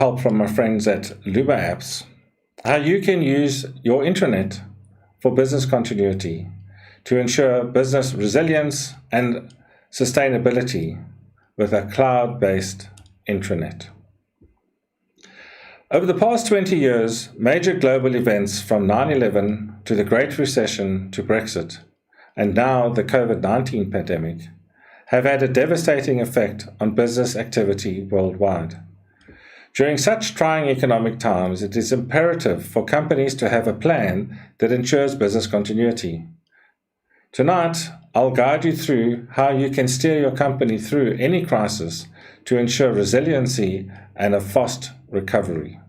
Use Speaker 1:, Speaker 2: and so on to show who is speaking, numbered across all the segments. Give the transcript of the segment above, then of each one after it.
Speaker 1: help from my friends at LumApps, how you can use your intranet for business continuity to ensure business resilience and sustainability with a cloud-based intranet. Over the past 20 years, major global events from 9/11 to the Great Recession to Brexit, and now the COVID-19 pandemic, have had a devastating effect on business activity worldwide. During such trying economic times, it is imperative for companies to have a plan that ensures business continuity. Tonight, I'll guide you through how you can steer your company through any crisis to ensure resiliency and a fast recovery.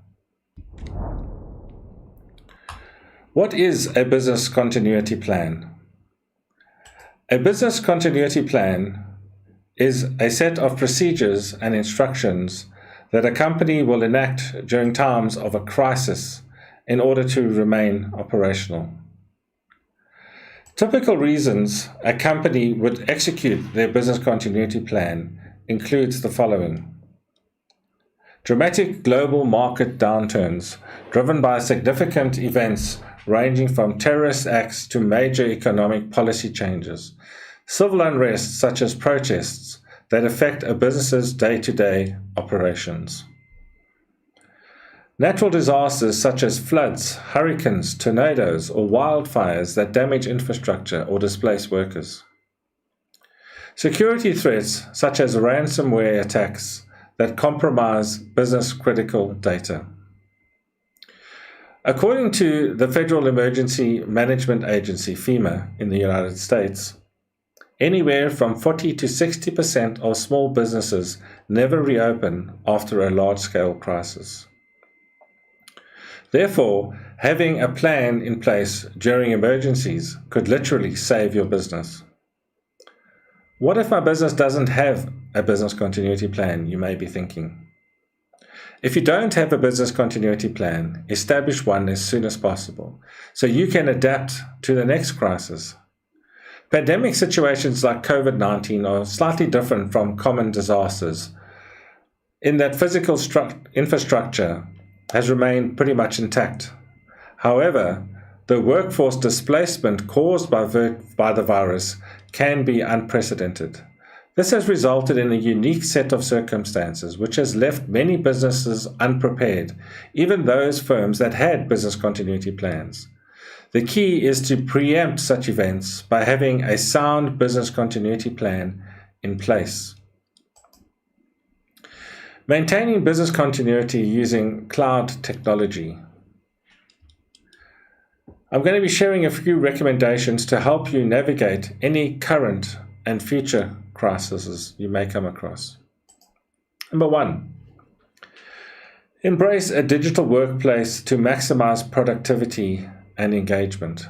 Speaker 1: What is a business continuity plan? A business continuity plan is a set of procedures and instructions that a company will enact during times of a crisis in order to remain operational. Typical reasons a company would execute their business continuity plan includes the following. Dramatic global market downturns driven by significant events ranging from terrorist acts to major economic policy changes, civil unrest such as protests that affect a business's day-to-day operations. Natural disasters such as floods, hurricanes, tornadoes, or wildfires that damage infrastructure or displace workers. Security threats such as ransomware attacks that compromise business-critical data. According to the Federal Emergency Management Agency, FEMA, in the United States, anywhere from 40 to 60% of small businesses never reopen after a large-scale crisis. Therefore, having a plan in place during emergencies could literally save your business. What if my business doesn't have a business continuity plan, you may be thinking? If you don't have a business continuity plan, establish one as soon as possible so you can adapt to the next crisis. Pandemic situations like COVID-19 are slightly different from common disasters in that physical infrastructure has remained pretty much intact. However, the workforce displacement caused by the virus can be unprecedented. This has resulted in a unique set of circumstances which has left many businesses unprepared, even those firms that had business continuity plans. The key is to preempt such events by having a sound business continuity plan in place. Maintaining business continuity using cloud technology. I'm going to be sharing a few recommendations to help you navigate any current and future crises you may come across. Number 1, embrace a digital workplace to maximize productivity and engagement.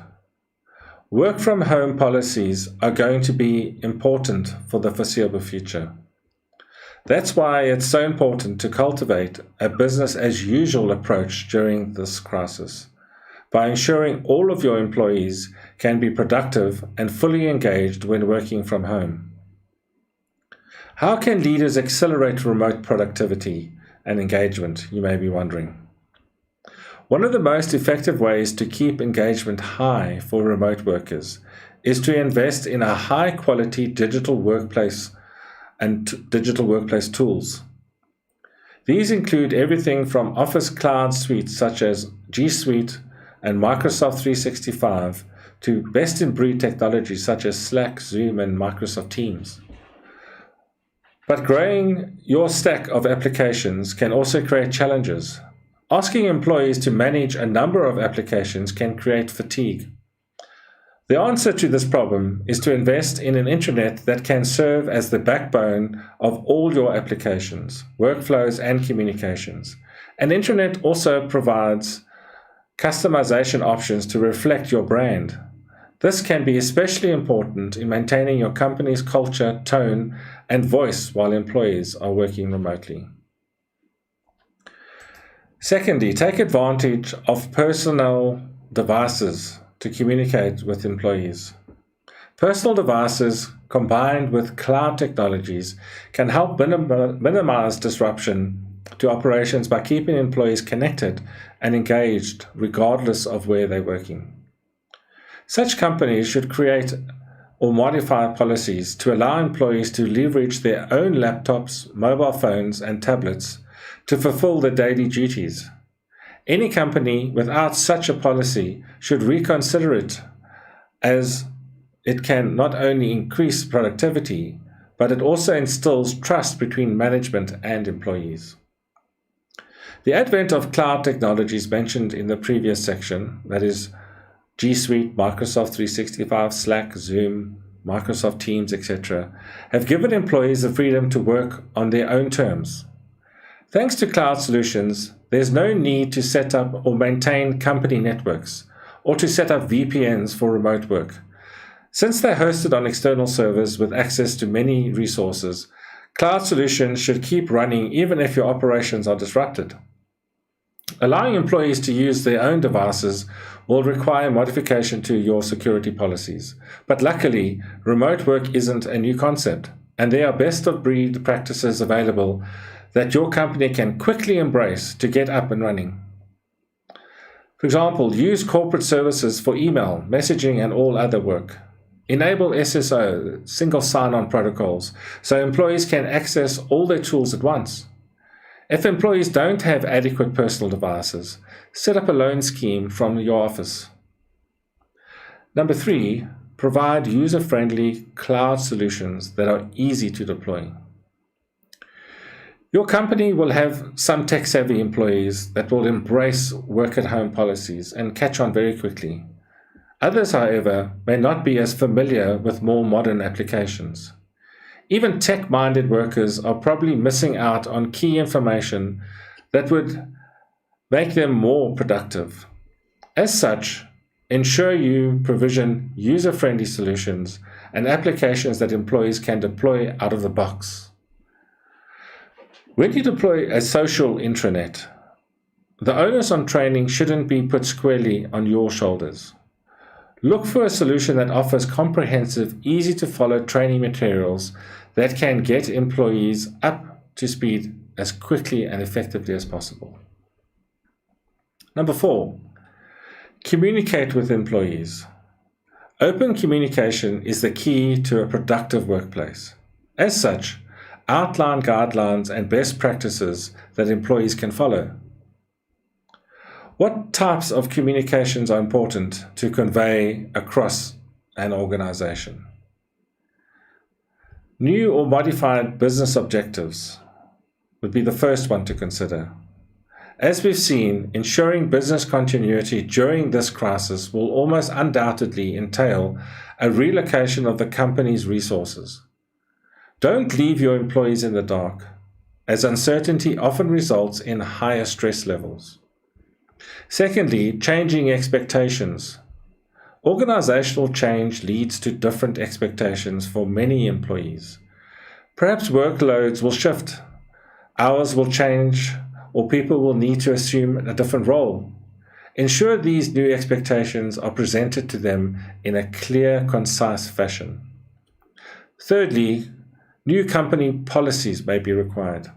Speaker 1: Work from home policies are going to be important for the foreseeable future. That's why it's so important to cultivate a business as usual approach during this crisis, by ensuring all of your employees can be productive and fully engaged when working from home. How can leaders accelerate remote productivity and engagement, you may be wondering? One of the most effective ways to keep engagement high for remote workers is to invest in a high-quality digital workplace and digital workplace tools. These include everything from Office cloud suites such as G Suite and Microsoft 365 to best-in-breed technology such as Slack, Zoom, and Microsoft Teams. But growing your stack of applications can also create challenges. Asking employees to manage a number of applications can create fatigue. The answer to this problem is to invest in an intranet that can serve as the backbone of all your applications, workflows, and communications. An intranet also provides customization options to reflect your brand. This can be especially important in maintaining your company's culture, tone, and voice while employees are working remotely. Secondly, take advantage of personal devices to communicate with employees. Personal devices combined with cloud technologies can help minimize disruption to operations by keeping employees connected and engaged regardless of where they're working. Such companies should create or modify policies to allow employees to leverage their own laptops, mobile phones, and tablets to fulfill their daily duties. Any company without such a policy should reconsider it, as it can not only increase productivity, but it also instills trust between management and employees. The advent of cloud technologies mentioned in the previous section, that is G Suite, Microsoft 365, Slack, Zoom, Microsoft Teams, etc., have given employees the freedom to work on their own terms. Thanks to cloud solutions, there's no need to set up or maintain company networks or to set up VPNs for remote work. Since they're hosted on external servers with access to many resources, cloud solutions should keep running even if your operations are disrupted. Allowing employees to use their own devices will require modification to your security policies. But luckily, remote work isn't a new concept, and there are best-of-breed practices available that your company can quickly embrace to get up and running. For example, use corporate services for email, messaging, and all other work. Enable SSO, single sign-on protocols, so employees can access all their tools at once. If employees don't have adequate personal devices, set up a loan scheme from your office. Number 3, provide user-friendly cloud solutions that are easy to deploy. Your company will have some tech-savvy employees that will embrace work-at-home policies and catch on very quickly. Others, however, may not be as familiar with more modern applications. Even tech-minded workers are probably missing out on key information that would make them more productive. As such, ensure you provision user-friendly solutions and applications that employees can deploy out of the box. When you deploy a social intranet, the onus on training shouldn't be put squarely on your shoulders. Look for a solution that offers comprehensive, easy-to-follow training materials that can get employees up to speed as quickly and effectively as possible. Number 4, communicate with employees. Open communication is the key to a productive workplace. As such, outline guidelines and best practices that employees can follow. What types of communications are important to convey across an organization? New or modified business objectives would be the first one to consider. As we've seen, ensuring business continuity during this crisis will almost undoubtedly entail a relocation of the company's resources. Don't leave your employees in the dark, as uncertainty often results in higher stress levels. Secondly, changing expectations. Organizational change leads to different expectations for many employees. Perhaps workloads will shift, hours will change, or people will need to assume a different role. Ensure these new expectations are presented to them in a clear, concise fashion. Thirdly, new company policies may be required.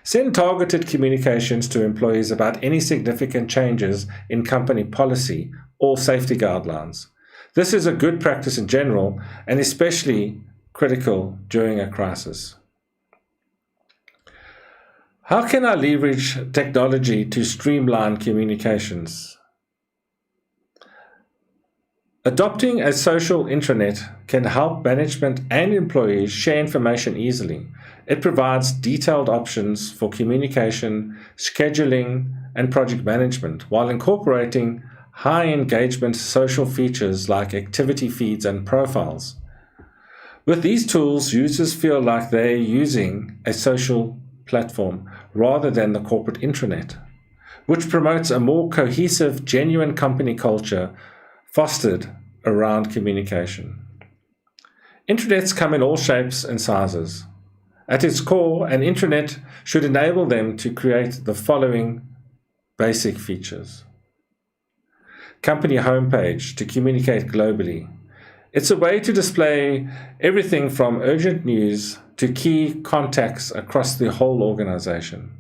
Speaker 1: Send targeted communications to employees about any significant changes in company policy or safety guidelines. This is a good practice in general and especially critical during a crisis. How can I leverage technology to streamline communications? Adopting a social intranet can help management and employees share information easily. It provides detailed options for communication, scheduling, and project management, while incorporating high engagement social features like activity feeds and profiles. With these tools, users feel like they're using a social platform rather than the corporate intranet, which promotes a more cohesive, genuine company culture fostered around communication. Intranets come in all shapes and sizes. At its core, an intranet should enable them to create the following basic features. Company homepage to communicate globally. It's a way to display everything from urgent news to key contacts across the whole organization.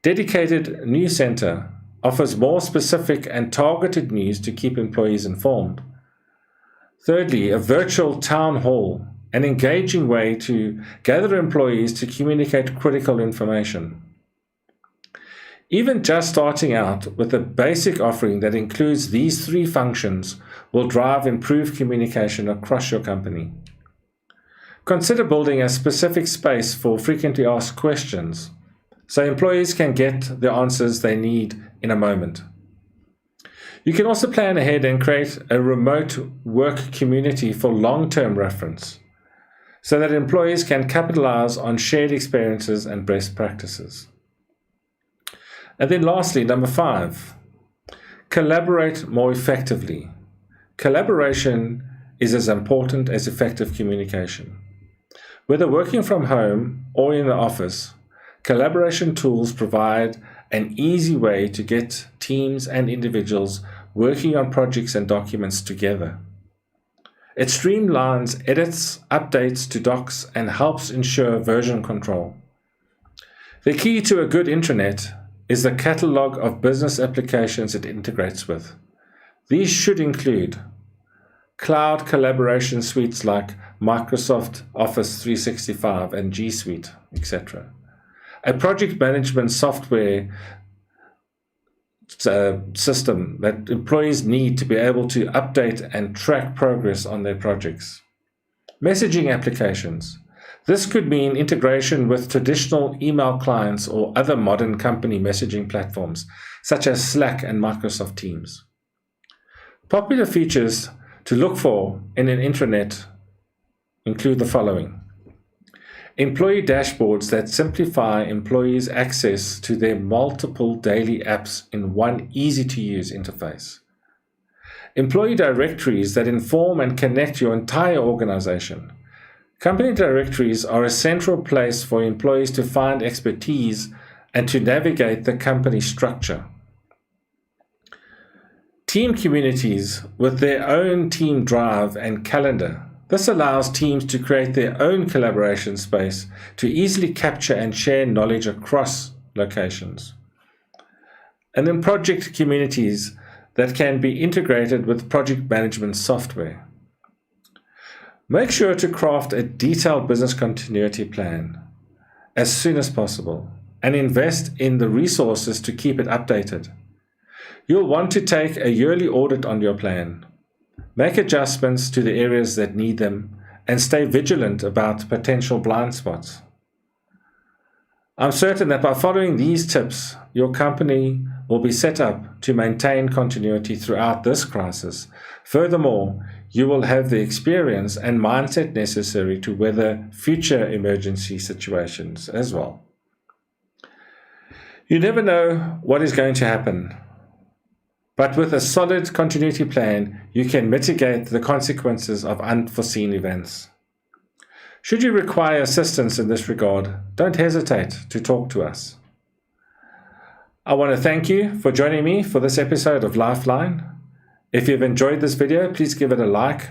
Speaker 1: Dedicated News Center offers more specific and targeted news to keep employees informed. Thirdly, a virtual town hall, an engaging way to gather employees to communicate critical information. Even just starting out with a basic offering that includes these three functions will drive improved communication across your company. Consider building a specific space for frequently asked questions, so employees can get the answers they need in a moment. You can also plan ahead and create a remote work community for long-term reference, so that employees can capitalize on shared experiences and best practices. And then lastly, number 5, collaborate more effectively. Collaboration is as important as effective communication. Whether working from home or in the office, collaboration tools provide an easy way to get teams and individuals working on projects and documents together. It streamlines edits, updates to docs, and helps ensure version control. The key to a good intranet is the catalog of business applications it integrates with. These should include cloud collaboration suites like Microsoft Office 365 and G Suite, etc. A project management software system that employees need to be able to update and track progress on their projects. Messaging applications. This could mean integration with traditional email clients or other modern company messaging platforms, such as Slack and Microsoft Teams. Popular features to look for in an intranet include the following: employee dashboards that simplify employees' access to their multiple daily apps in one easy-to-use interface. Employee directories that inform and connect your entire organization. Company directories are a central place for employees to find expertise and to navigate the company structure. Team communities with their own team drive and calendar. This allows teams to create their own collaboration space to easily capture and share knowledge across locations. And then project communities that can be integrated with project management software. Make sure to craft a detailed business continuity plan as soon as possible and invest in the resources to keep it updated. You'll want to take a yearly audit on your plan. Make adjustments to the areas that need them and stay vigilant about potential blind spots. I'm certain that by following these tips, your company will be set up to maintain continuity throughout this crisis. Furthermore, you will have the experience and mindset necessary to weather future emergency situations as well. You never know what is going to happen, but with a solid continuity plan, you can mitigate the consequences of unforeseen events. Should you require assistance in this regard, don't hesitate to talk to us. I want to thank you for joining me for this episode of Lifeline. If you've enjoyed this video, please give it a like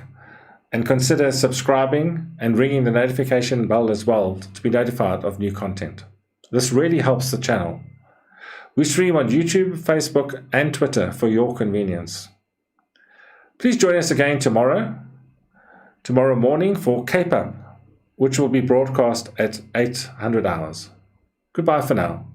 Speaker 1: and consider subscribing and ringing the notification bell as well to be notified of new content. This really helps the channel. We stream on YouTube, Facebook, and Twitter for your convenience. Please join us again tomorrow morning for Cape Up, which will be broadcast at 800 hours. Goodbye for now.